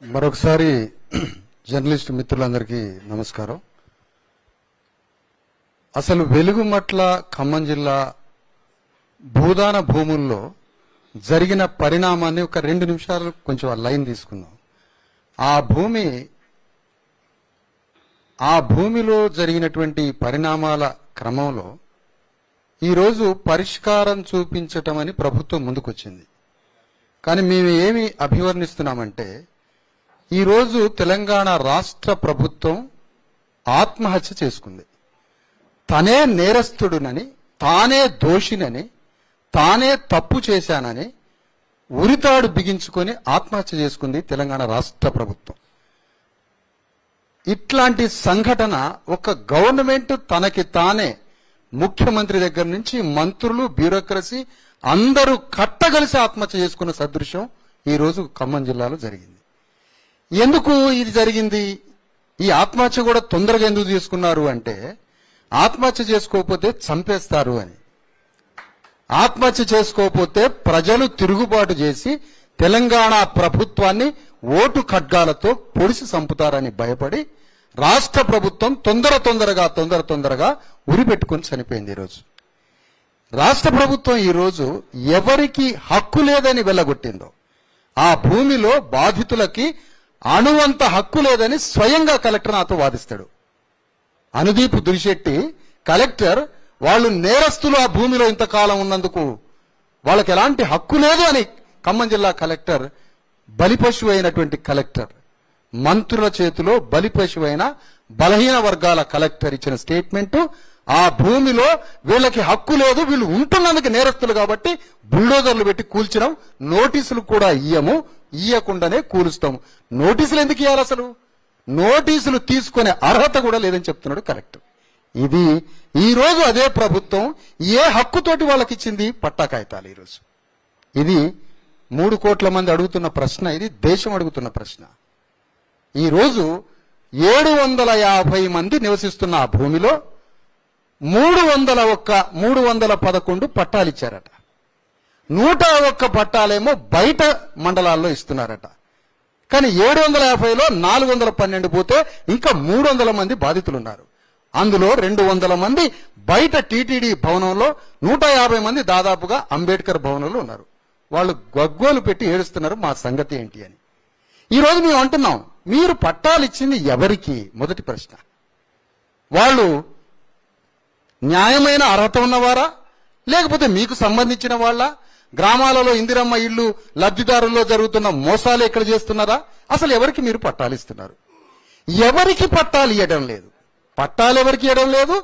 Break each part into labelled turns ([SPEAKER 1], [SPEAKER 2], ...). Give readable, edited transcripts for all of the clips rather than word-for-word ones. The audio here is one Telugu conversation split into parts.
[SPEAKER 1] మరొకసారి జర్నలిస్ట్ మిత్రులందరికీ నమస్కారం. అసలు వెలుగుమట్ల ఖమ్మం జిల్లా భూదాన భూముల్లో జరిగిన పరిణామాన్ని ఒక 2 నిమిషాలు కొంచెం ఆ లైన్ తీసుకుందాం. ఆ భూమిలో జరిగినటువంటి పరిణామాల క్రమంలో ఈరోజు పరిష్కారం చూపించటమని ప్రభుత్వం ముందుకొచ్చింది. కానీ మేము ఏమి అభివర్ణిస్తున్నామంటే, ఈరోజు తెలంగాణ రాష్ట్ర ప్రభుత్వం ఆత్మహత్య చేసుకుంది. తనే నేరస్తుడునని, తానే దోషినని, తానే తప్పు చేశానని ఉరితాడు బిగించుకొని ఆత్మహత్య చేసుకుంది తెలంగాణ రాష్ట్ర ప్రభుత్వం. ఇట్లాంటి సంఘటన ఒక గవర్నమెంట్ తనకి తానే ముఖ్యమంత్రి దగ్గర నుంచి మంత్రులు, బ్యూరోక్రసీ అందరూ కట్టగలిసి ఆత్మహత్య చేసుకున్న సదృశ్యం ఈరోజు ఖమ్మం జిల్లాలో జరిగింది. ఎందుకు ఇది జరిగింది? ఈ ఆత్మహత్య కూడా తొందరగా ఎందుకు చేసుకున్నారు అంటే, ఆత్మహత్య చేసుకోకపోతే చంపేస్తారు అని. ఆత్మహత్య చేసుకోకపోతే ప్రజలు తిరుగుబాటు చేసి తెలంగాణ ప్రభుత్వాన్ని ఓటు ఖడ్గాలతో పొడిసి చంపుతారని భయపడి రాష్ట్ర ప్రభుత్వం తొందరగా ఉరి పెట్టుకుని చనిపోయింది. ఈరోజు రాష్ట్ర ప్రభుత్వం ఈరోజు ఎవరికి హక్కు లేదని వెళ్ళగొట్టిందో, ఆ భూమిలో బాధితులకి అణువంత హక్కు లేదని స్వయంగా కలెక్టర్ నాతో వాదిస్తాడు. అనుదీప్ దురిశెట్టి కలెక్టర్, వాళ్ళు నేరస్తులు ఆ భూమిలో ఇంతకాలం ఉన్నందుకు వాళ్ళకి ఎలాంటి హక్కు లేదు అని ఖమ్మం జిల్లా కలెక్టర్, బలిపశువు అయినటువంటి కలెక్టర్, మంత్రుల చేతిలో బలిపశువు అయిన బలహీన వర్గాల కలెక్టర్ ఇచ్చిన స్టేట్మెంట్, ఆ భూమిలో వీళ్ళకి హక్కు లేదు, వీళ్ళు ఉంటున్నందుకు నేరస్తులు కాబట్టి బుల్డోజర్లు పెట్టి కూల్చడం, నోటీసులు కూడా ఇయ్యకుండానే కూలుస్తాం. నోటీసులు ఎందుకు ఇవ్వాలి? అసలు నోటీసులు తీసుకునే అర్హత కూడా లేదని చెప్తున్నాడు కలెక్టర్. ఇది ఈరోజు అదే ప్రభుత్వం ఏ హక్కుతోటి వాళ్ళకి ఇచ్చింది? పట్టా కాగితాలు. ఈరోజు ఇది 3 కోట్ల మంది అడుగుతున్న ప్రశ్న, ఇది దేశం అడుగుతున్న ప్రశ్న. ఈరోజు 750 మంది నివసిస్తున్న ఆ భూమిలో 311 పట్టాలు ఇచ్చారట. 101 పట్టాలేమో బయట మండలాల్లో ఇస్తున్నారట. కానీ 750లో 412 పోతే ఇంకా 300 మంది బాధితులు ఉన్నారు. అందులో 200 మంది బయట టీటీడీ భవనంలో, 150 మంది దాదాపుగా అంబేద్కర్ భవనంలో ఉన్నారు. వాళ్ళు గగ్గోలు పెట్టి ఏడుస్తున్నారు, మా సంగతి ఏంటి అని. ఈరోజు మేము అంటున్నాం, మీరు పట్టాలు ఇచ్చింది ఎవరికి? మొదటి ప్రశ్న. వాళ్ళు న్యాయమైన అర్హత ఉన్నవారా, లేకపోతే మీకు సంబంధించిన వాళ్ళ? గ్రామాలలో ఇందిరమ్మ ఇళ్లు లబ్ధిదారుల్లో జరుగుతున్న మోసాలు ఎక్కడ చేస్తున్నారా? అసలు ఎవరికి మీరు పట్టాలు ఇస్తున్నారు? ఎవరికి పట్టాలు ఇవ్వడం లేదు. పట్టాలు ఎవరికి ఇవ్వడం లేదు,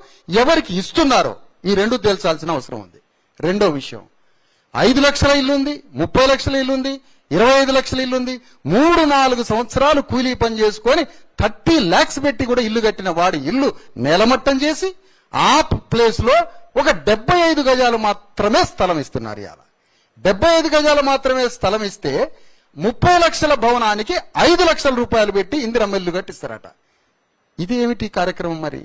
[SPEAKER 1] ఎవరికి ఇస్తున్నారో ఈ 2 తేల్చాల్సిన అవసరం ఉంది. రెండో విషయం, 5 లక్షల ఇల్లుంది, 30 లక్షల ఇల్లుంది, 25 లక్షల ఇల్లుంది. 3-4 సంవత్సరాలు కూలీ పని చేసుకొని 30 lakhs పెట్టి కూడా ఇల్లు కట్టిన వాడి ఇల్లు నేలమట్టం చేసి ఆ ప్లేస్ లో ఒక 75 గజాలు మాత్రమే స్థలం ఇస్తున్నారు. ఇవాళ 75 గజాలు మాత్రమే స్థలం ఇస్తే 30 లక్షల భవనానికి 5 లక్షల రూపాయలు పెట్టి ఇందిరమ్మ ఇల్లు కట్టిస్తారట. ఇది ఏమిటి కార్యక్రమం? మరి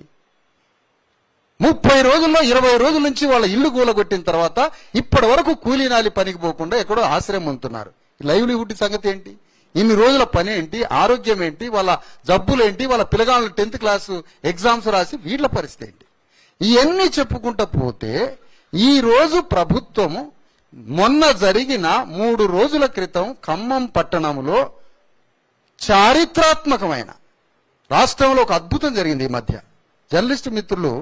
[SPEAKER 1] 30 రోజుల్లో 20 రోజుల నుంచి వాళ్ళ ఇల్లు కూలగొట్టిన తర్వాత ఇప్పటి వరకు కూలీనాలి పనికి పోకుండా ఎక్కడో ఆశ్రయం పొందుతున్నారు. లైవ్లీహుడ్ సంగతి ఏంటి? ఇన్ని రోజుల పని ఏంటి? ఆరోగ్యం ఏంటి? వాళ్ళ జబ్బులేంటి? వాళ్ళ పిల్లగాళ్ళు 10th క్లాసు ఎగ్జామ్స్ రాసి వీళ్ళ పరిస్థితి ఏంటి? ఇవన్నీ చెప్పుకుంటూ పోతే ఈ రోజు ప్రభుత్వము మొన్న జరిగిన 3 రోజుల క్రితం ఖమ్మం పట్టణంలో చారిత్రాత్మకమైన, రాష్ట్రంలో ఒక అద్భుతం జరిగింది. ఈ మధ్య జర్నలిస్ట్ మిత్రులు,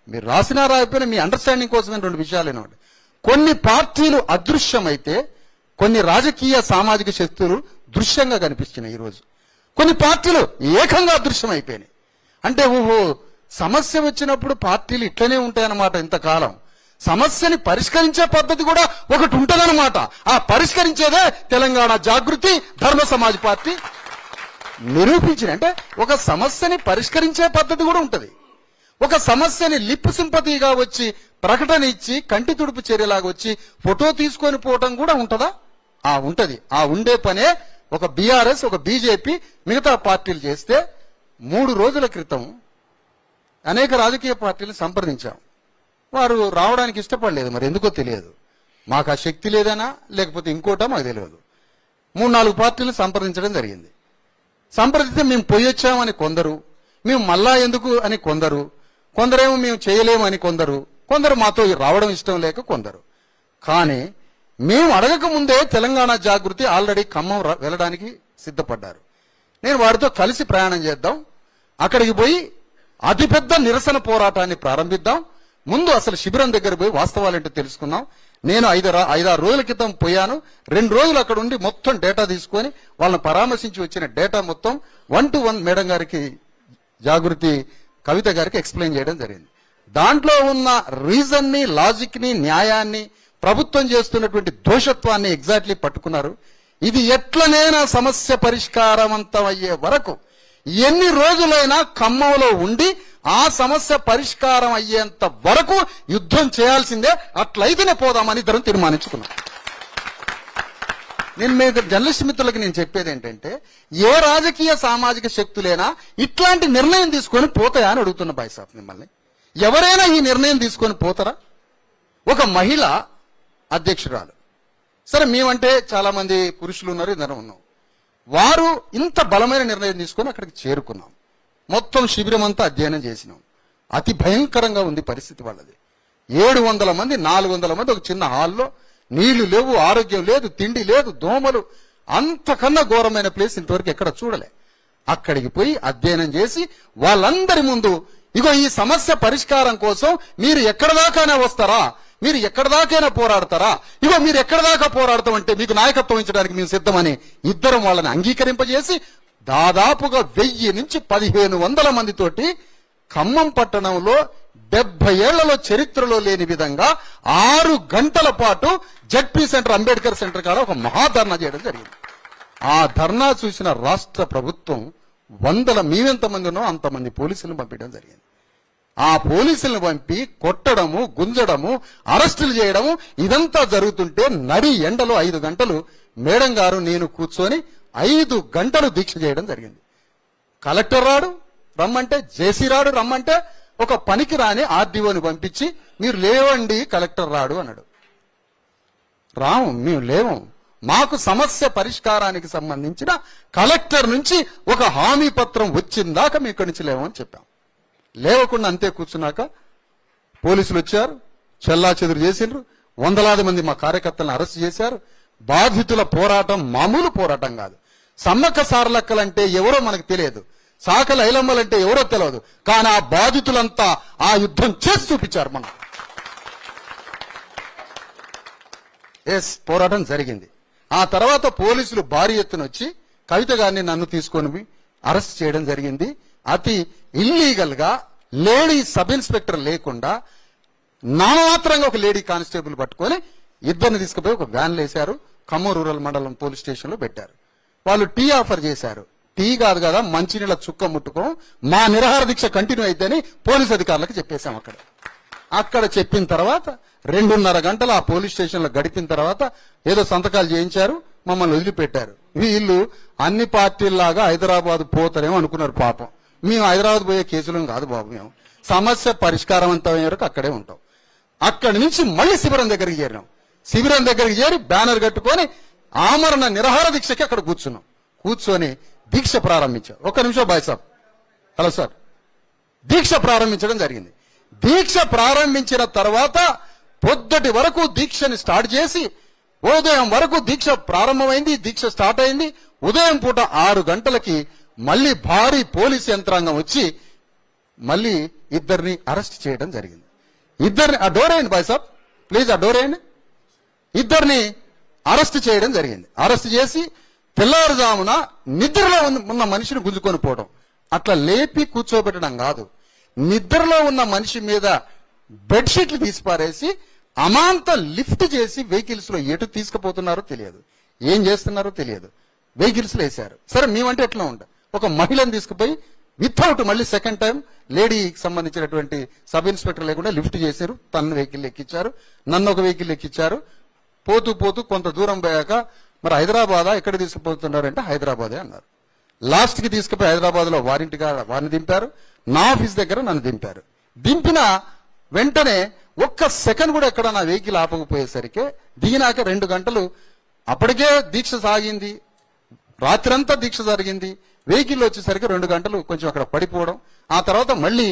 [SPEAKER 1] మీరు రాసినా రాకపోయినా మీ అండర్స్టాండింగ్ కోసమే 2 విషయాలు ఏనండి. కొన్ని పార్టీలు అదృశ్యమైతే కొన్ని రాజకీయ సామాజిక శక్తులు దృశ్యంగా కనిపిస్తున్నాయి. ఈరోజు కొన్ని పార్టీలు ఏకంగా అదృశ్యం అయిపోయినాయి. అంటే సమస్య వచ్చినప్పుడు పార్టీలు ఇట్లనే ఉంటాయన్నమాట. ఇంతకాలం సమస్యని పరిష్కరించే పద్ధతి కూడా ఒకటి ఉంటుందన్నమాట. ఆ పరిష్కరించేదే తెలంగాణ జాగృతి ధర్మ సమాజ్ పార్టీ నిరూపించిన. అంటే ఒక సమస్యని పరిష్కరించే పద్ధతి కూడా ఉంటది. ఒక సమస్యని లిప్ సింపతిగా వచ్చి ప్రకటన ఇచ్చి కంటి తుడుపు చర్యలాగా వచ్చి ఫోటో తీసుకొని పోవటం కూడా ఉంటదా? ఉంటది. ఉండే పనే ఒక బీఆర్ఎస్, ఒక బీజేపీ, మిగతా పార్టీలు చేస్తే 3 రోజుల క్రితం అనేక రాజకీయ పార్టీలు సంప్రదించాం. వారు రావడానికి ఇష్టపడలేదు. మరి ఎందుకో తెలియదు. మాకు ఆ శక్తి లేదనా లేకపోతే ఇంకోటా మాకు తెలియదు. 3-4 పార్టీలు సంప్రదించడం జరిగింది. సంప్రదిస్తే మేము పోయొచ్చామని కొందరు, మేము మళ్ళా ఎందుకు అని కొందరు, కొందరేమో మేము చేయలేమని కొందరు మాతో రావడం ఇష్టం లేక కొందరు. కానీ మేము అడగక ముందే తెలంగాణ జాగృతి ఆల్రెడీ ఖమ్మం వెళ్ళడానికి సిద్ధపడ్డారు. నేను వారితో కలిసి ప్రయాణం చేద్దాం, అక్కడికి పోయి అతిపెద్ద నిరసన పోరాటాన్ని ప్రారంభిద్దాం, ముందు అసలు శిబిరం దగ్గర పోయి వాస్తవాలేంటో తెలుసుకుందాం. నేను 5-6 రోజుల క్రితం పోయాను. 2 రోజులు అక్కడ ఉండి మొత్తం డేటా తీసుకొని వాళ్ళని పరామర్శించి వచ్చిన డేటా మొత్తం 1-to-1 మేడం గారికి, జాగృతి కవిత గారికి ఎక్స్ప్లెయిన్ చేయడం జరిగింది. దాంట్లో ఉన్న రీజన్ ని, లాజిక్ ని, న్యాయాన్ని, ప్రభుత్వం చేస్తున్నటువంటి దోషత్వాన్ని ఎగ్జాక్ట్లీ పట్టుకున్నారు. ఇది ఎట్లనైనా సమస్య పరిష్కారవంతం అయ్యే వరకు ఎన్ని రోజులైనా ఖమ్మంలో ఉండి ఆ సమస్య పరిష్కారం అయ్యేంత వరకు యుద్ధం చేయాల్సిందే, అట్లయితేనే పోదామని ఇద్దరం తీర్మానించుకున్నాం. నేను మీ జర్నలిస్ట్ మిత్రులకు నేను చెప్పేది ఏంటంటే, ఏ రాజకీయ సామాజిక శక్తులైనా ఇట్లాంటి నిర్ణయం తీసుకొని పోతాయా అని అడుగుతున్న బాయ్సాఫ్ మిమ్మల్ని. ఎవరైనా ఈ నిర్ణయం తీసుకొని పోతారా? ఒక మహిళ అధ్యక్షురాలు, సరే మేమంటే చాలా మంది పురుషులు ఉన్నారు, ఇద్దరు ఉన్నాం. వారు ఇంత బలమైన నిర్ణయం తీసుకొని అక్కడికి చేరుకున్నాం. మొత్తం శిబిరం అంతా అధ్యయనం చేసినాం. అతి భయంకరంగా ఉంది పరిస్థితి వాళ్ళది. 700 మంది, 400 మంది ఒక చిన్న హాల్లో, నీళ్లు లేవు, ఆరోగ్యం లేదు, తిండి లేదు, దోమలు, అంతకన్నా ఘోరమైన ప్లేస్ ఇంతవరకు ఎక్కడ చూడలే. అక్కడికి పోయి అధ్యయనం చేసి వాళ్ళందరి ముందు, ఇగో ఈ సమస్య పరిష్కారం కోసం మీరు ఎక్కడ దాకానే వస్తారా, మీరు ఎక్కడి దాకైనా పోరాడతారా, ఇగో మీరు ఎక్కడి దాకా పోరాడతామంటే మీకు నాయకత్వం ఇచ్చడానికి మేము సిద్ధమని ఇద్దరం వాళ్ళని అంగీకరింపజేసి దాదాపుగా 1000 నుంచి 1500 మందితోటి ఖమ్మం పట్టణంలో 70 ఏళ్లలో చరిత్రలో లేని విధంగా 6 గంటల పాటు జడ్పీ సెంటర్, అంబేద్కర్ సెంటర్ కాడ ఒక మహాధర్నా చేయడం జరిగింది. ఆ ధర్నా చూసిన రాష్ట్ర ప్రభుత్వం మేమెంతమంది ఉన్నో అంతమంది పోలీసులను పంపించడం జరిగింది. ఆ పోలీసులను పంపి కొట్టడము, గుంజడము, అరెస్టులు చేయడము ఇదంతా జరుగుతుంటే నడి ఎండలో 5 గంటలు మేడం గారు నేను కూర్చొని 5 గంటలు దీక్ష చేయడం జరిగింది. కలెక్టర్ రాడు రమ్మంటే, జేసీ రాడు రమ్మంటే, ఒక పనికి రాని ఆర్డీఓని పంపించి మీరు లేవండి కలెక్టర్ రాడు అన్నాడు. రాము, మేము లేవం, మాకు సమస్య పరిష్కారానికి సంబంధించిన కలెక్టర్ నుంచి ఒక హామీ పత్రం వచ్చిందాక మీ ఇక్కడి నుంచి లేవని చెప్పాం. లేవకుండా అంతే కూర్చున్నాక పోలీసులు వచ్చారు, చెల్లా చెదురు చేసిండ్రు, 100లాది మంది మా కార్యకర్తలను అరెస్ట్ చేశారు. బాధితుల పోరాటం మామూలు పోరాటం కాదు. సమ్మక్క సారలక్కలంటే ఎవరో మనకు తెలియదు, సాకల ఐలమ్మలంటే ఎవరో తెలియదు, కానీ ఆ బాధితులంతా ఆ యుద్ధం చేసి చూపించారు. మనం పోరాటం జరిగింది. ఆ తర్వాత పోలీసులు భారీ ఎత్తున వచ్చి కవిత గారిని, నన్ను తీసుకొని అరెస్ట్ చేయడం జరిగింది. అతి ఇల్లీగల్ గా లేడీ సబ్ ఇన్స్పెక్టర్ లేకుండా నామమాత్రంగా ఒక లేడీ కానిస్టేబుల్ పట్టుకొని ఇద్దరిని తీసుకుపోయి ఒక వ్యాన్లు వేశారు. ఖమ్మం రూరల్ మండలం పోలీస్ స్టేషన్ లో పెట్టారు. వాళ్ళు టీ ఆఫర్ చేశారు. టీ కాదు కదా, మంచినీళ్ళ చుక్క ముట్టుకో, మా నిరాహార దీక్ష కంటిన్యూ అయిద్దని పోలీస్ అధికారులకు చెప్పేశాం. అక్కడ చెప్పిన తర్వాత 2.5 గంటలు ఆ పోలీస్ స్టేషన్ లో గడిపిన తర్వాత ఏదో సంతకాలు చేయించారు, మమ్మల్ని వదిలిపెట్టారు. వీళ్ళు అన్ని పార్టీల్లాగా హైదరాబాద్ పోతారేమో అనుకున్నారు. పాపం మేము హైదరాబాద్ పోయే కేసులు కాదు బాబు, మేము సమస్య పరిష్కారవంతమైన వరకు అక్కడే ఉంటాం. అక్కడి నుంచి మళ్ళీ శిబిరం దగ్గరికి చేరినాం. శిబిరం దగ్గరికి చేరి బ్యానర్ కట్టుకొని ఆమరణ నిరాహార దీక్షకి అక్కడ కూర్చున్నాం. కూర్చొని దీక్ష ప్రారంభించాం. 1 నిమిషం బాయ్ సాబ్, హలో సార్. దీక్ష ప్రారంభించడం జరిగింది. దీక్ష ప్రారంభించిన తర్వాత పొద్దుటి వరకు దీక్షని స్టార్ట్ చేసి ఉదయం వరకు దీక్ష ప్రారంభమైంది, దీక్ష స్టార్ట్ అయింది. ఉదయం పూట 6 గంటలకి మళ్ళీ భారీ పోలీసు యంత్రాంగం వచ్చి మళ్ళీ ఇద్దరిని అరెస్ట్ చేయడం జరిగింది. ఇద్దరిని, ఆ డోర్ వేయండి బాయ్ సాబ్ ప్లీజ్, ఆ డోర్ వేయండి. ఇద్దరిని అరెస్ట్ చేయడం జరిగింది. అరెస్ట్ చేసి తెల్లవారుజామున నిద్రలో ఉన్న మనిషిని గుంజుకొని పోవడం, అట్లా లేపి కూర్చోబెట్టడం కాదు, నిద్రలో ఉన్న మనిషి మీద బెడ్షీట్లు తీసి పారేసి అమాంత లిఫ్ట్ చేసి వెహికల్స్ లో ఎటు తీసుకుపోతున్నారో తెలియదు, ఏం చేస్తున్నారో తెలియదు, వెహికల్స్ లో వేశారు. సరే మేమంటే ఎట్లా ఉండ, ఒక మహిళను తీసుకుపోయి వితౌట్ మళ్ళీ సెకండ్ టైం లేడీకి సంబంధించినటువంటి సబ్ ఇన్స్పెక్టర్ లేకుండా లిఫ్ట్ చేశారు. తన వెహికల్ ఎక్కించారు, నన్ను ఒక వెహికల్ ఎక్కించారు. పోతూ పోతూ కొంత దూరం పోయాక మరి హైదరాబాదా ఎక్కడ తీసుకుపోతున్నారంటే హైదరాబాదే అన్నారు. లాస్ట్ కి తీసుకుపోయి హైదరాబాద్ లో వారిని దింపారు. నా ఆఫీస్ దగ్గర నన్ను దింపారు. దింపిన వెంటనే ఒక్క సెకండ్ కూడా ఎక్కడ నా వెహికల్ ఆపకపోయేసరికి దిగినాక 2 గంటలు అప్పటికే దీక్ష సాగింది. రాత్రంతా దీక్ష జరిగింది. వెహికల్ వచ్చేసరికి 2 గంటలు కొంచెం అక్కడ పడిపోవడం, ఆ తర్వాత మళ్ళీ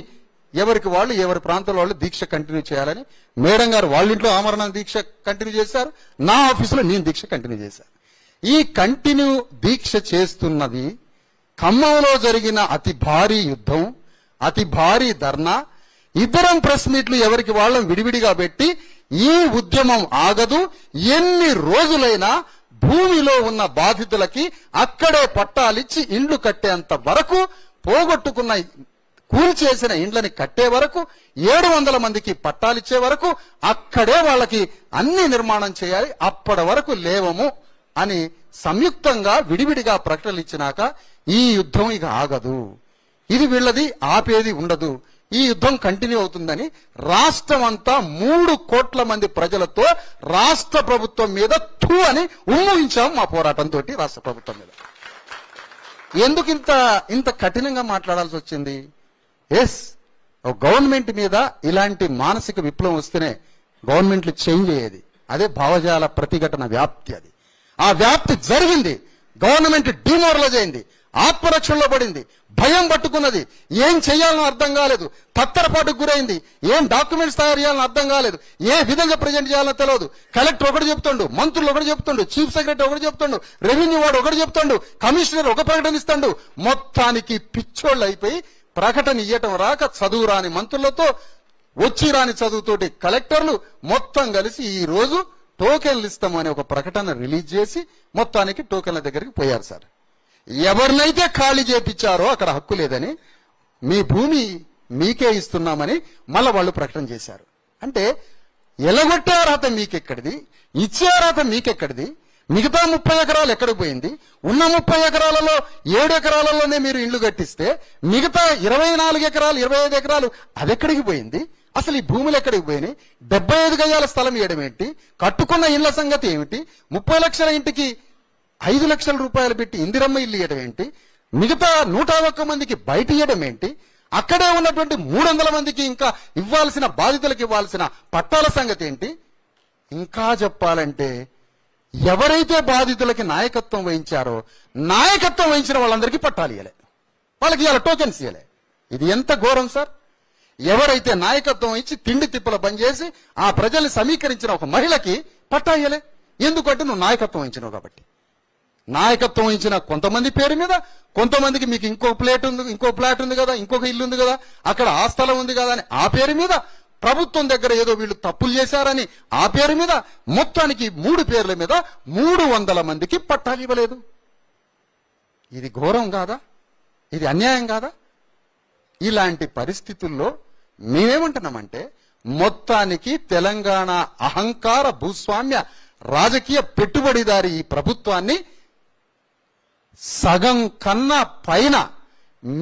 [SPEAKER 1] ఎవరికి వాళ్ళు ఎవరి ప్రాంతంలో వాళ్ళు దీక్ష కంటిన్యూ చేయాలని మేడం గారు వాళ్ళ ఇంట్లో ఆమరణ దీక్ష కంటిన్యూ చేశారు, నా ఆఫీసులో నేను దీక్ష కంటిన్యూ చేశాను. ఈ కంటిన్యూ దీక్ష చేస్తున్నది ఖమ్మంలో జరిగిన అతి భారీ యుద్ధం, అతి భారీ ధర్నా, ఇద్దరం ప్రెస్ మీట్లు ఎవరికి వాళ్ళం విడివిడిగా పెట్టి ఈ ఉద్యమం ఆగదు, ఎన్ని రోజులైనా భూమిలో ఉన్న బాధితులకి అక్కడే పట్టాలిచ్చి ఇండ్లు కట్టేంత వరకు, పోగొట్టుకున్న కూల్చేసిన ఇండ్లని కట్టే వరకు, 700 మందికి పట్టాలిచ్చే వరకు అక్కడే వాళ్ళకి అన్ని నిర్మాణం చేయాలి, అప్పటి వరకు లేవము అని సంయుక్తంగా విడివిడిగా ప్రకటనలు ఇచ్చినాక ఈ యుద్ధం ఇక ఆగదు, ఇది వీళ్ళది ఆపేది ఉండదు, ఈ యుద్ధం కంటిన్యూ అవుతుందని రాష్ట్రం అంతా 3 కోట్ల మంది ప్రజలతో రాష్ట్ర ప్రభుత్వం మీద థూ అని ఉమ్మూహించాం మా పోరాటంతో రాష్ట్ర ప్రభుత్వం మీద. ఎందుకు ఇంత కఠినంగా మాట్లాడాల్సి వచ్చింది? ఎస్, గవర్నమెంట్ మీద ఇలాంటి మానసిక విప్లవం వస్తేనే గవర్నమెంట్లు చేంజ్ అయ్యేది. అదే భావజాల ప్రతిఘటన వ్యాప్తి. అది ఆ వ్యాప్తి జరిగింది. గవర్నమెంట్ డిమోరలైజ్ అయింది, ఆత్మరక్షణలో పడింది, భయం పట్టుకున్నది, ఏం చేయాలని అర్థం కాలేదు, తత్తరపాటుకు గురైంది, ఏం డాక్యుమెంట్స్ తయారు చేయాలని అర్థం కాలేదు, ఏ విధంగా ప్రజెంట్ చేయాలో తెలియదు. కలెక్టర్ ఒకటి చెప్తుండు, మంత్రులు ఒకటి చెప్తుండు, చీఫ్ సెక్రటరీ ఒకటి చెప్తుండు, రెవెన్యూ వాడు ఒకటి చెప్తుండు, కమిషనర్ ఒక ప్రకటన ఇస్తాడు. మొత్తానికి పిచ్చోళ్ళు అయిపోయి ప్రకటన ఇయ్యటం రాక చదువు రాని మంత్రులతో, వచ్చి రాని చదువుతోటి కలెక్టర్లు మొత్తం కలిసి ఈ రోజు టోకెన్లు ఇస్తామని ఒక ప్రకటన రిలీజ్ చేసి మొత్తానికి టోకెన్ల దగ్గరికి పోయారు. సార్, ఎవరినైతే ఖాళీ చేపించారో అక్కడ హక్కు లేదని, మీ భూమి మీకే ఇస్తున్నామని మళ్ళా వాళ్ళు ప్రకటన చేశారు. అంటే ఎలగొట్టే అర్హత మీకెక్కడిది, ఇచ్చే అర్హత మీకెక్కడిది? మిగతా 30 ఎకరాలు ఎక్కడికి పోయింది? ఉన్న 30 ఎకరాలలో 7 ఎకరాలలోనే మీరు ఇళ్లు కట్టిస్తే మిగతా 24 ఎకరాలు 25 ఎకరాలు అదెక్కడికి పోయింది? అసలు ఈ భూములు ఎక్కడికి పోయినాయి? 75 గజాల స్థలం ఇవ్వడం ఏంటి? కట్టుకున్న ఇళ్ల సంగతి ఏమిటి? 30 లక్షల ఇంటికి 5 లక్షల రూపాయలు పెట్టి ఇందిరమ్మ ఇల్లు ఇవ్వడం ఏంటి? మిగతా 101 మందికి బయట ఇవ్వడం ఏంటి? అక్కడే ఉన్నటువంటి 300 మందికి ఇంకా ఇవ్వాల్సిన బాధితులకు ఇవ్వాల్సిన పట్టాల సంగతి ఏంటి? ఇంకా చెప్పాలంటే ఎవరైతే బాధితులకి నాయకత్వం వహించారో నాయకత్వం వహించిన వాళ్ళందరికీ పట్టాలు ఇవ్వలే, వాళ్ళకి ఇవాళ టోకెన్స్ ఇవ్వలే. ఇది ఎంత ఘోరం సార్! ఎవరైతే నాయకత్వం ఇచ్చి తిండి తిప్పల పనిచేసి ఆ ప్రజల్ని సమీకరించిన ఒక మహిళకి పట్టా ఇవ్వలే. ఎందుకంటే నువ్వు నాయకత్వం వహించినావు కాబట్టి. నాయకత్వం వహించిన కొంతమంది పేరు మీద, కొంతమందికి మీకు ఇంకో ఫ్లాట్ ఉంది కదా, ఇంకొక ఇల్లు ఉంది కదా, అక్కడ ఆ స్థలం ఉంది కదా అని ఆ పేరు మీద, ప్రభుత్వం దగ్గర ఏదో వీళ్ళు తప్పులు చేశారని ఆ పేరు మీద, మొత్తానికి 3 పేర్ల మీద 300 మందికి పట్టాలు ఇవ్వలేదు. ఇది ఘోరం కాదా? ఇది అన్యాయం కాదా? ఇలాంటి పరిస్థితుల్లో మేమేమంటున్నామంటే, మొత్తానికి తెలంగాణ అహంకార భూస్వామ్య రాజకీయ పెట్టుబడిదారి ఈ ప్రభుత్వాన్ని సగం కన్నా పైన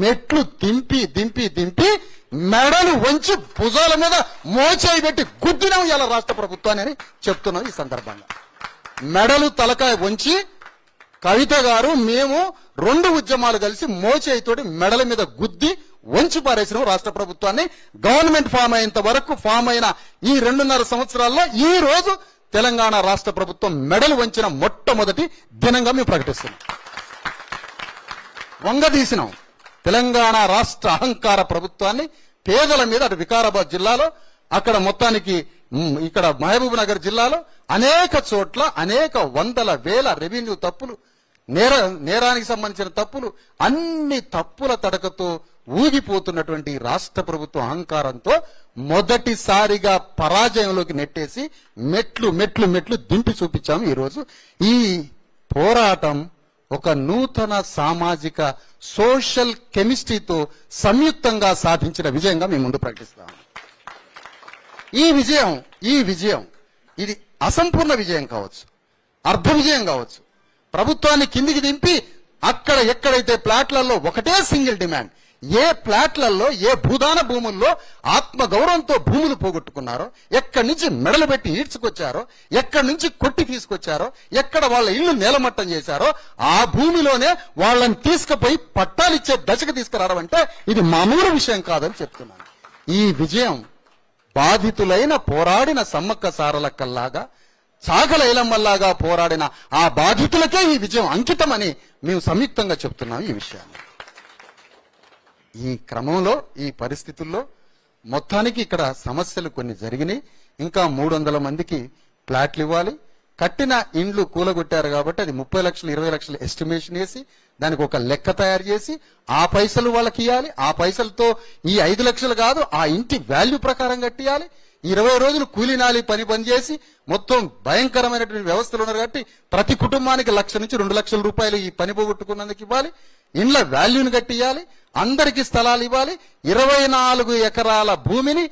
[SPEAKER 1] మెట్లు దింపి దింపి దింపి మెడలు వంచి భుజాల మీద మోచేయి పెట్టి గుద్దినాం ఇలా రాష్ట్ర ప్రభుత్వాన్ని అని చెప్తున్నాం. ఈ సందర్భంగా మెడలు తలకాయ వంచి కవిత గారు మేము 2 ఉద్యమాలు కలిసి మోచేయితోటి మెడల మీద గుద్ది వంచి పారేసినాం రాష్ట్ర ప్రభుత్వాన్ని. గవర్నమెంట్ ఫామ్ అయ్యేంత వరకు ఫామ్ అయిన ఈ 2.5 సంవత్సరాల్లో ఈ రోజు తెలంగాణ రాష్ట్ర ప్రభుత్వం మెడలు వంచిన మొట్టమొదటి దినంగా మేము ప్రకటిస్తున్నాం. వంగదీసినాం తెలంగాణ రాష్ట్ర అహంకార ప్రభుత్వాన్ని. పేదల మీద అటు వికారాబాద్ జిల్లాలో, అక్కడ మొత్తానికి ఇక్కడ మహబూబ్ నగర్ జిల్లాలో అనేక చోట్ల అనేక 100,000 రెవెన్యూ తప్పులు, నేరానికి సంబంధించిన తప్పులు, అన్ని తప్పుల తడకతో ఊగిపోతున్నటువంటి రాష్ట్ర ప్రభుత్వ అహంకారంతో మొదటిసారిగా పరాజయంలోకి నెట్టేసి మెట్లు మెట్లు మెట్లు దింపి చూపించాము. ఈరోజు ఈ పోరాటం ఒక నూతన సామాజిక సోషల్ కెమిస్ట్రీతో సంయుక్తంగా సాధించిన విజయంగా మేము ముందు ప్రకటిస్తాము. ఈ విజయం ఇది అసంపూర్ణ విజయం కావచ్చు, అర్ధ విజయం కావచ్చు. ప్రభుత్వాన్ని కిందికి దింపి అక్కడ ఎక్కడైతే ప్లాట్లలో ఒకటే సింగిల్ డిమాండ్, ఏ ప్లాట్లలో ఏ భూదాన భూముల్లో ఆత్మగౌరవంతో భూములు పోగొట్టుకున్నారో, ఎక్కడి నుంచి మెడలు పెట్టి ఈడ్చుకొచ్చారో, ఎక్కడి నుంచి కొట్టి తీసుకొచ్చారో, ఎక్కడ వాళ్ళ ఇల్లు నేలమట్టం చేశారో ఆ భూమిలోనే వాళ్ళని తీసుకుపోయి పట్టాలిచ్చే దశకు తీసుకురావడం అంటే ఇది మామూలు విషయం కాదని చెప్తున్నాను. ఈ విజయం బాధితులైన పోరాడిన సమ్మక్క సారలక్కల్లాగా చాకలైలమ్మల్లాగా పోరాడిన ఆ బాధితులకే ఈ విజయం అంకితమని మేము సంయుక్తంగా చెప్తున్నాం ఈ విషయాన్ని. ఈ క్రమంలో ఈ పరిస్థితుల్లో మొత్తానికి ఇక్కడ సమస్యలు కొన్ని జరిగినాయి. ఇంకా 300 మందికి ప్లాట్లు ఇవ్వాలి. కట్టిన ఇండ్లు కూలగొట్టారు కాబట్టి అది 30 లక్షలు 20 లక్షలు ఎస్టిమేషన్ వేసి దానికి ఒక లెక్క తయారు చేసి ఆ పైసలు వాళ్ళకి ఇవ్వాలి. ఆ పైసలతో ఈ 5 లక్షలు కాదు, ఆ ఇంటి వాల్యూ ప్రకారం కట్టియాలి. 20 రోజులు కూలీనాలి పని చేసి మొత్తం భయంకరమైనటువంటి వ్యవస్థలు ఉన్నారు కాబట్టి ప్రతి కుటుంబానికి 1 నుంచి 2 లక్షల రూపాయలు ఈ పని పోగొట్టుకున్నందుకు ఇవ్వాలి. ఇండ్ల వాల్యూని కట్టియాలి. అందరికి స్థలాలు ఇవ్వాలి. 24 ఎకరాల భూమిని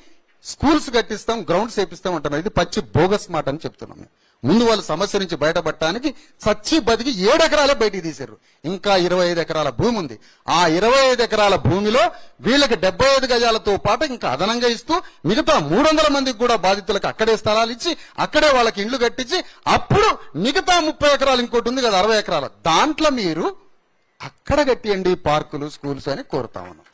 [SPEAKER 1] స్కూల్స్ కట్టిస్తాం, గ్రౌండ్స్ వేపిస్తాం అంటున్నారు. ఇది పచ్చి బోగస్ మాట అని చెప్తున్నాం మేము. ముందు వాళ్ళ సమస్య నుంచి బయటపడటానికి సచ్చి బతికి 7 ఎకరాలే బయటికి తీశారు. ఇంకా 25 ఎకరాల భూమి ఉంది. ఆ 25 ఎకరాల భూమిలో వీళ్ళకి 75 గజాలతో పాటు ఇంకా అదనంగా ఇస్తూ మిగతా 300 మందికి కూడా బాధితులకు అక్కడే స్థలాలు ఇచ్చి అక్కడే వాళ్ళకి ఇండ్లు కట్టించి అప్పుడు మిగతా 30 ఎకరాలు ఇంకోటి ఉంది కదా 60 ఎకరాలు, దాంట్లో మీరు అక్కడ కట్టియండి పార్కులు స్కూల్స్ అని కోరుతా ఉన్నాం.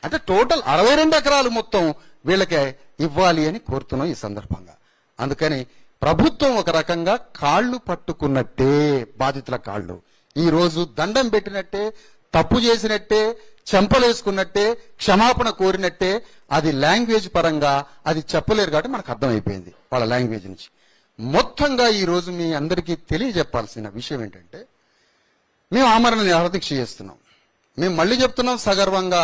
[SPEAKER 1] అంటే టోటల్ 62 ఎకరాలు మొత్తం వీళ్ళకే ఇవ్వాలి అని కోరుతున్నాం ఈ సందర్భంగా. అందుకని ప్రభుత్వం ఒక రకంగా కాళ్ళు పట్టుకున్నట్టే, బాధితుల కాళ్ళు ఈ రోజు దండం పెట్టినట్టే, తప్పు చేసినట్టే, చెంపలేసుకున్నట్టే, క్షమాపణ కోరినట్టే. అది లాంగ్వేజ్ పరంగా అది చెప్పలేరు కాబట్టి మనకు అర్థమైపోయింది వాళ్ళ లాంగ్వేజ్ నుంచి. మొత్తంగా ఈ రోజు మీ అందరికీ తెలియజెప్పాల్సిన విషయం ఏంటంటే, మేము ఆమరణ నిరాహారదీక్ష చేస్తున్నాం. మేము మళ్ళీ చెప్తున్నాం సగర్వంగా,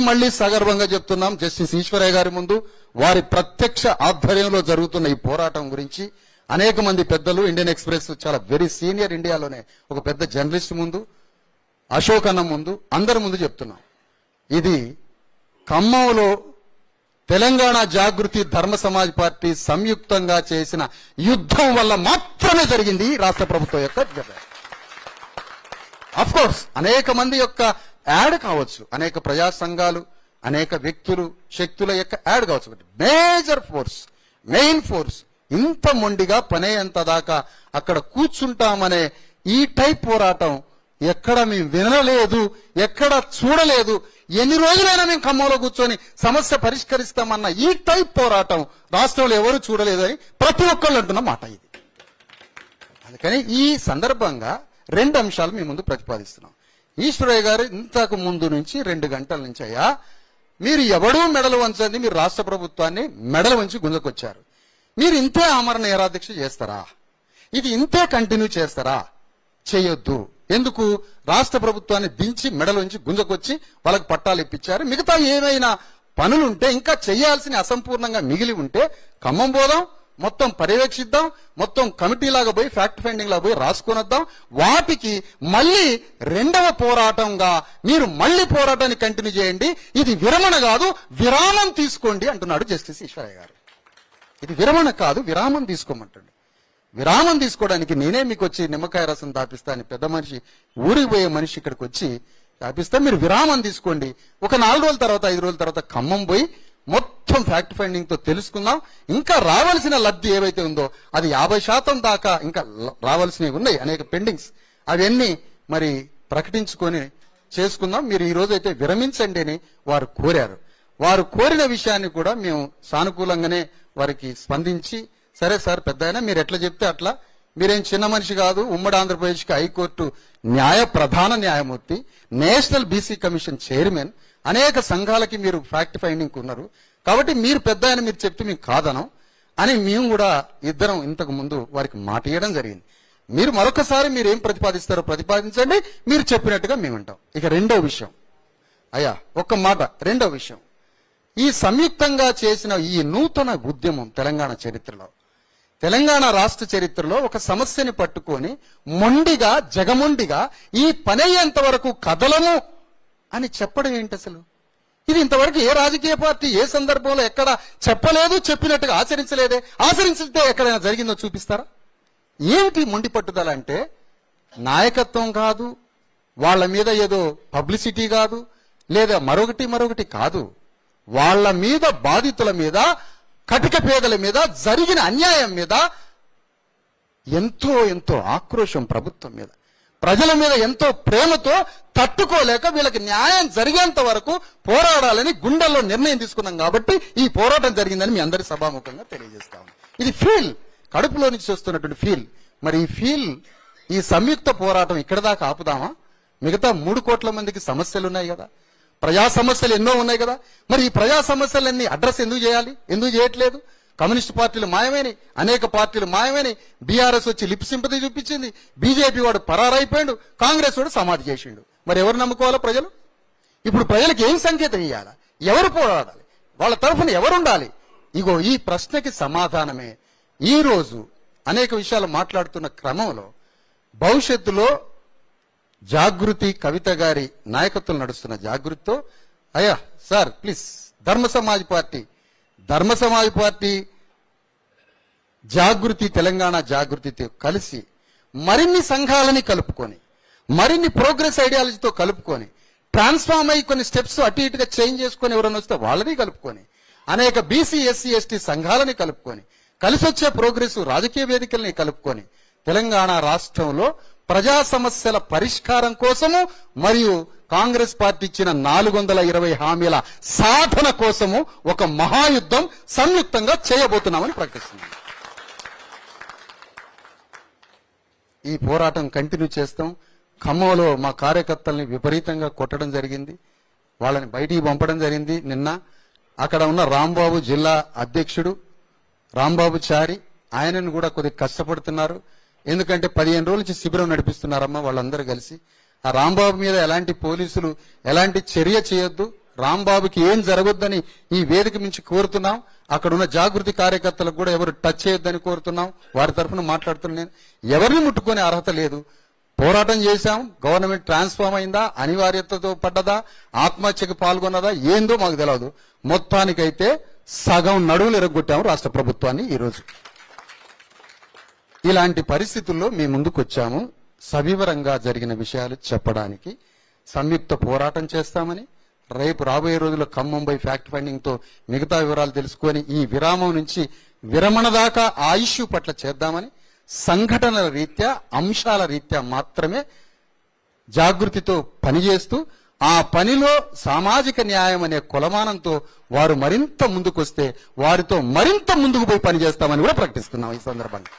[SPEAKER 1] మళ్ళీ సగర్వంగా చెప్తున్నాం జస్టిస్ ఈశ్వరయ్య గారి ముందు, వారి ప్రత్యక్ష ఆధ్వర్యంలో జరుగుతున్న ఈ పోరాటం గురించి అనేక మంది పెద్దలు, ఇండియన్ ఎక్స్ప్రెస్ చాలా వెరీ సీనియర్ ఇండియాలోనే ఒక పెద్ద జర్నలిస్ట్ ముందు, అశోక్ అన్న ముందు, అందరి ముందు చెప్తున్నాం. ఇది ఖమ్మంలో తెలంగాణ జాగృతి ధర్మ సమాజ్ పార్టీ సంయుక్తంగా చేసిన యుద్ధం వల్ల మాత్రమే జరిగింది రాష్ట్ర ప్రభుత్వం యొక్క విజయం. అఫ్ కోర్స్ అనేక మంది యొక్క యాడ్ కావచ్చు, అనేక ప్రజా సంఘాలు, అనేక వ్యక్తులు, శక్తుల యొక్క యాడ్ కావచ్చు. మేజర్ ఫోర్స్, మెయిన్ ఫోర్స్ ఇంత మొండిగా పనేంత దాకా అక్కడ కూర్చుంటామనే ఈ టైప్ పోరాటం ఎక్కడ మేము వినలేదు, ఎక్కడ చూడలేదు. ఎన్ని రోజులైనా మేము ఖమ్మంలో కూర్చొని సమస్య పరిష్కరిస్తామన్న ఈ టైప్ పోరాటం రాష్ట్రంలో ఎవరు చూడలేదు అని ప్రతి ఒక్కళ్ళు అంటున్న మాట ఇది. అందుకని ఈ సందర్భంగా 2 అంశాలు మీ ముందు ప్రతిపాదిస్తున్నాం. ఈశ్వరయ్య గారు ఇంతకు ముందు నుంచి 2 గంటల నుంచి అయ్యా మీరు ఎవడూ మెడలు వంచండి, మీరు రాష్ట్ర ప్రభుత్వాన్ని మెడలు వంచి గుంజకొచ్చారు. మీరు ఇంతే ఆమరణ నిరాహారదీక్ష చేస్తారా? ఇది ఇంతే కంటిన్యూ చేస్తారా? చేయొద్దు. ఎందుకు? రాష్ట్ర ప్రభుత్వాన్ని దించి మెడలు వంచి గుంజకొచ్చి వాళ్ళకి పట్టాలు ఇప్పించారు. మిగతా ఏమైనా పనులుంటే, ఇంకా చేయాల్సిన అసంపూర్ణంగా మిగిలి ఉంటే ఖమ్మం పోదాం, మొత్తం పర్యవేక్షిద్దాం, మొత్తం కమిటీ లాగా పోయి ఫ్యాక్ట్ ఫైండింగ్ లాగా పోయి రాసుకొని వద్దాం. వాటికి మళ్ళీ 2వ పోరాటంగా మీరు మళ్ళీ పోరాటాన్ని కంటిన్యూ చేయండి. ఇది విరమణ కాదు, విరామం తీసుకోండి అంటున్నాడు జస్టిస్ ఈశ్వరయ్య గారు. ఇది విరమణ కాదు, విరామం తీసుకోమంటాడు. విరామం తీసుకోవడానికి నేనే మీకు వచ్చి నిమ్మకాయ రసం తాపిస్తా అని పెద్ద మనిషి, ఊరికి పోయే మనిషి ఇక్కడికి వచ్చి తాపిస్తా, మీరు విరామం తీసుకోండి. ఒక 4 రోజుల తర్వాత 5 రోజుల తర్వాత ఖమ్మం పోయి మొత్తం ఫ్యాక్ట్ ఫైండింగ్ తో తెలుసుకుందాం. ఇంకా రావాల్సిన లబ్ధి ఏవైతే ఉందో అది 50% దాకా ఇంకా రావాల్సినవి ఉన్నాయి, అనేక పెండింగ్స్. అవన్నీ మరి ప్రకటించుకొని చేసుకుందాం. మీరు ఈ రోజు అయితే విరమించండి అని వారు కోరారు. వారు కోరిన విషయాన్ని కూడా మేము సానుకూలంగానే వారికి స్పందించి, సరే సార్ పెద్దాయన మీరు ఎట్లా చెప్తే అట్లా, మీరేం చిన్న మనిషి కాదు, ఉమ్మడి ఆంధ్రప్రదేశ్కి హైకోర్టు ప్రధాన న్యాయమూర్తి, నేషనల్ బీసీ కమిషన్ చైర్మన్, అనేక సంఘాలకి మీరు ఫ్యాక్ట్ ఫైండింగ్ ఉన్నారు కాబట్టి మీరు పెద్ద ఆయన మీరు చెప్తే మేము కాదనం అని మేము కూడా ఇద్దరం ఇంతకు ముందు వారికి మాట ఇవ్వడం జరిగింది. మీరు మరొకసారి మీరు ఏం ప్రతిపాదిస్తారో ప్రతిపాదించండి, మీరు చెప్పినట్టుగా మేము ఉంటాం. ఇక 2వ విషయం అయ్యా, ఒక్క మాట. 2వ విషయం, ఈ సంయుక్తంగా చేసిన ఈ నూతన ఉద్యమం తెలంగాణ చరిత్రలో, తెలంగాణ రాష్ట్ర చరిత్రలో ఒక సమస్యని పట్టుకొని మొండిగా జగమొండిగా ఈ పనయ్యేంత వరకు కదలము అని చెప్పడం ఏంటి అసలు? ఇది ఇంతవరకు ఏ రాజకీయ పార్టీ ఏ సందర్భంలో ఎక్కడ చెప్పలేదు, చెప్పినట్టుగా ఆచరించలేదే. ఆచరించితే ఎక్కడైనా జరిగిందో చూపిస్తారా? ఏమిటి మొండి పట్టుదల అంటే? నాయకత్వం కాదు, వాళ్ళ మీద ఏదో పబ్లిసిటీ కాదు, లేదా మరొకటి కాదు. వాళ్ళ మీద, బాధితుల మీద, కటిక పేదల మీద జరిగిన అన్యాయం మీద ఎంతో ఆక్రోశం, ప్రభుత్వం మీద, ప్రజల మీద ఎంతో ప్రేమతో తట్టుకోలేక వీళ్ళకి న్యాయం జరిగేంత వరకు పోరాడాలని గుండెల్లో నిర్ణయం తీసుకున్నాం కాబట్టి ఈ పోరాటం జరిగిందని మీ అందరి సభాముఖంగా తెలియజేస్తాము. ఇది ఫీల్, కడుపులో నుంచి వస్తున్నటువంటి ఫీల్. మరి ఈ ఫీల్, ఈ సంయుక్త పోరాటం ఇక్కడ దాకా ఆపుదామా? మిగతా 3 కోట్ల మందికి సమస్యలు ఉన్నాయి కదా, ప్రజా సమస్యలు ఎన్నో ఉన్నాయి కదా. మరి ఈ ప్రజా సమస్యలన్నీ అడ్రస్ ఎందుకు చేయాలి? ఎందుకు చేయట్లేదు? కమ్యూనిస్ట్ పార్టీలు మాయమని, అనేక పార్టీలు మాయమని, బీఆర్ఎస్ వచ్చి లిప్ సింపతి చూపించింది, బీజేపీ వాడు పరారైపోయాడు, కాంగ్రెస్ వాడు సమాధి చేసిండు. మరి ఎవరు నమ్ముకోవాలో ప్రజలు? ఇప్పుడు ప్రజలకు ఏం సంకేతం ఇవ్వాలా? ఎవరు పోరాడాలి? వాళ్ళ తరఫున ఎవరు ఉండాలి? ఇగో ఈ ప్రశ్నకి సమాధానమే ఈ రోజు అనేక విషయాలు మాట్లాడుతున్న క్రమంలో భవిష్యత్తులో జాగృతి కవిత గారి నాయకత్వం నడుస్తున్న జాగృతితో, అయ్యా సార్ ప్లీజ్, ధర్మ సమాజ్ పార్టీ జాగృతి, తెలంగాణ జాగృతితో కలిసి మరిన్ని సంఘాలని కలుపుకొని, మరిన్ని ప్రోగ్రెస్ ఐడియాలజీతో కలుపుకొని, ట్రాన్స్ఫార్మ్ అయ్యి కొన్ని స్టెప్స్ అటు ఇటుగా చేంజ్ చేసుకొని ఎవరైనా వస్తే వాళ్ళని కలుపుకొని, అనేక బీసీ ఎస్సీ ఎస్టీ సంఘాలని కలుపుకొని, కలిసి వచ్చే ప్రోగ్రెస్ రాజకీయ వేదికల్ని కలుపుకొని తెలంగాణ రాష్ట్రంలో ప్రజా సమస్యల పరిష్కారం కోసము మరియు కాంగ్రెస్ పార్టీ ఇచ్చిన 420 హామీల సాధన కోసము ఒక మహాయుద్ధం సంయుక్తంగా చేయబోతున్నామని ప్రకటిస్తున్నాం. ఈ పోరాటం కంటిన్యూ చేస్తాం. ఖమ్మంలో మా కార్యకర్తల్ని విపరీతంగా కొట్టడం జరిగింది, వాళ్ళని బయటికి పంపడం జరిగింది. నిన్న అక్కడ ఉన్న రాంబాబు, జిల్లా అధ్యక్షుడు రాంబాబు చారి, ఆయనను కూడా కొద్దిగా కష్టపడుతున్నారు. ఎందుకంటే 15 రోజుల నుంచి శిబిరం నడిపిస్తున్నారమ్మా వాళ్ళందరూ కలిసి. ఆ రాంబాబు మీద ఎలాంటి పోలీసులు ఎలాంటి చర్య చేయొద్దు, రాంబాబుకి ఏం జరగొద్దని ఈ వేదిక నుంచి కోరుతున్నాం. అక్కడ ఉన్న జాగృతి కార్యకర్తలకు కూడా ఎవరు టచ్ చేయొద్దని కోరుతున్నాం. వారి తరఫున మాట్లాడుతున్నా నేను. ఎవరిని ముట్టుకునే అర్హత లేదు. పోరాటం చేశాం, గవర్నమెంట్ ట్రాన్స్ఫార్మ్ అయిందా, అనివార్యతతో పడ్డదా, ఆత్మహత్యకు పాల్గొన్నదా ఏందో మాకు తెలియదు. మొత్తానికైతే సగం నడువులు ఎరగొట్టాము రాష్ట్ర ప్రభుత్వాన్ని. ఈరోజు ఇలాంటి పరిస్థితుల్లో మేము ముందుకు వచ్చాము సవివరంగా జరిగిన విషయాలు చెప్పడానికి. సంయుక్త పోరాటం చేస్తామని, రేపు రాబోయే రోజుల్లో ఖమ్మం బై ఫ్యాక్ట్ ఫైండింగ్ తో మిగతా వివరాలు తెలుసుకొని ఈ విరామం నుంచి విరమణ దాకా ఆ ఇష్యూ పట్ల చేద్దామని, సంఘటనల రీత్యా అంశాల రీత్యా మాత్రమే జాగృతితో పనిచేస్తూ ఆ పనిలో సామాజిక న్యాయం అనే కొలమానంతో వారు మరింత ముందుకొస్తే వారితో మరింత ముందుకు పోయి పనిచేస్తామని కూడా ప్రకటిస్తున్నాం ఈ సందర్భంగా.